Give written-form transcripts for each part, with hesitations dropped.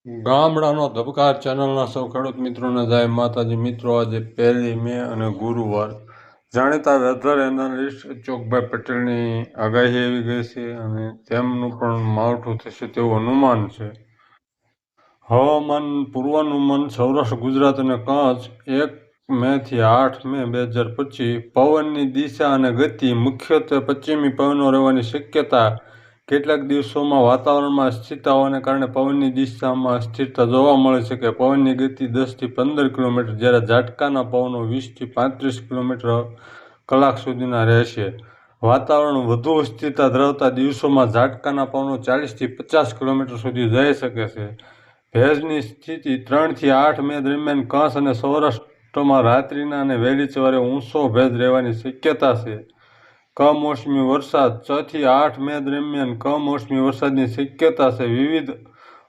ગામડાનો ધબકાર ચેનલના સૌ ખેડૂત મિત્રોને જય માતાજી. મિત્રો, આજે 1 મે અને ગુરુવાર જાણીતા વેધર એનાલિસ્ટ અચોકભાઈ પટેલની આગાહી આવી ગઈ છે અને તેમનું પણ માવઠું થશે તેવું અનુમાન છે. હવામાન પૂર્વાનુમાન. સૌરાષ્ટ્ર ગુજરાત અને કચ્છ 1 મે થી 8 મે 2025. પવનની દિશા અને ગતિ. મુખ્યત્વે પશ્ચિમી પવનો રહેવાની શક્યતા. કેટલાક દિવસોમાં વાતાવરણમાં અસ્થિરતાઓને કારણે પવનની દિશામાં અસ્થિરતા જોવા મળી શકે. પવનની ગતિ 10 થી 15 કિલોમીટર, જ્યારે ઝાટકાના પવનો 20 થી 35 કિલોમીટર કલાક સુધીના રહેશે. વાતાવરણ વધુ અસ્થિરતા ધરાવતા દિવસોમાં ઝાટકાના પવનો 40 થી 50 કિલોમીટર સુધી જઈ શકે છે. ભેજની સ્થિતિ. 3 થી 8 મે દરમિયાન કચ્છ અને સૌરાષ્ટ્રમાં રાત્રિના અને વહેલી સવારે ઊંચો ભેજ રહેવાની શક્યતા છે. કમોસમી વરસાદ. 6 થી 8 મે દરમિયાન કમોસમી વરસાદની શક્યતા છે. વિવિધ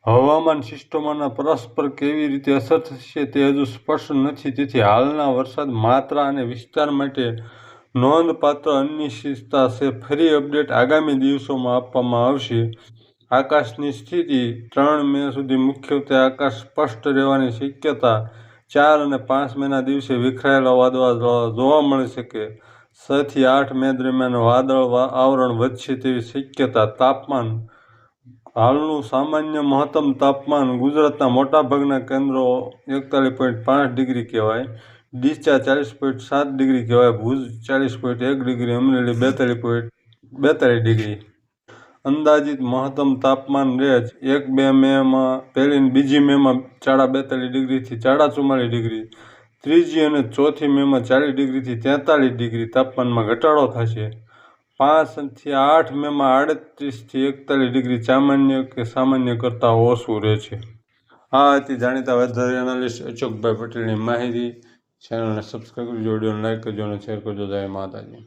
હવામાન સિસ્ટમોના પરસ્પર કેવી રીતે અસર થશે તે હજુ સ્પષ્ટ નથી, તેથી હાલના વરસાદ માત્રા અને વિસ્તાર માટે નોંધપાત્ર અનિશ્ચિતતા છે. ફરી અપડેટ આગામી દિવસોમાં આપવામાં આવશે. આકાશની સ્થિતિ. 3 મે સુધી મુખ્યત્વે આકાશ સ્પષ્ટ રહેવાની શક્યતા. 4 અને 5 મેના દિવસે વિખરાયેલા વાદળા જોવા મળી શકે. 6 થી 8 મે દરમિયાન વાદળ આવરણ વધશે તેવી શક્યતા. તાપમાન. હાલનું સામાન્ય મહત્તમ તાપમાન ગુજરાતના મોટાભાગના કેન્દ્રો 41.5 ડિગ્રી કહેવાય. ડીસા 40.7 ડિગ્રી કહેવાય. ભુજ 40.1 ડિગ્રી. અમરેલી 42.42 ડિગ્રી. અંદાજિત મહત્તમ તાપમાન રેન્જ 1 મેમાં 1 અને 2 મેમાં 42 ડિગ્રીથી 44 ડિગ્રી. 3 અને 4 મેમાં 40 ડિગ્રીથી 43 ડિગ્રી તાપમાનમાં ઘટાડો થશે. 5 થી 8 મેમાં 38 થી 41 ડિગ્રી સામાન્ય કરતાં ઓછું રહેશે. આ હતી જાણીતા વેધર એનાલિસ્ટ અચોકભાઈ પટેલની માહિતી. ચેનલને સબસ્ક્રાઈબ કરજો, વિડીયોને લાઈક કરજો અને શેર કરજો. જય માતાજી.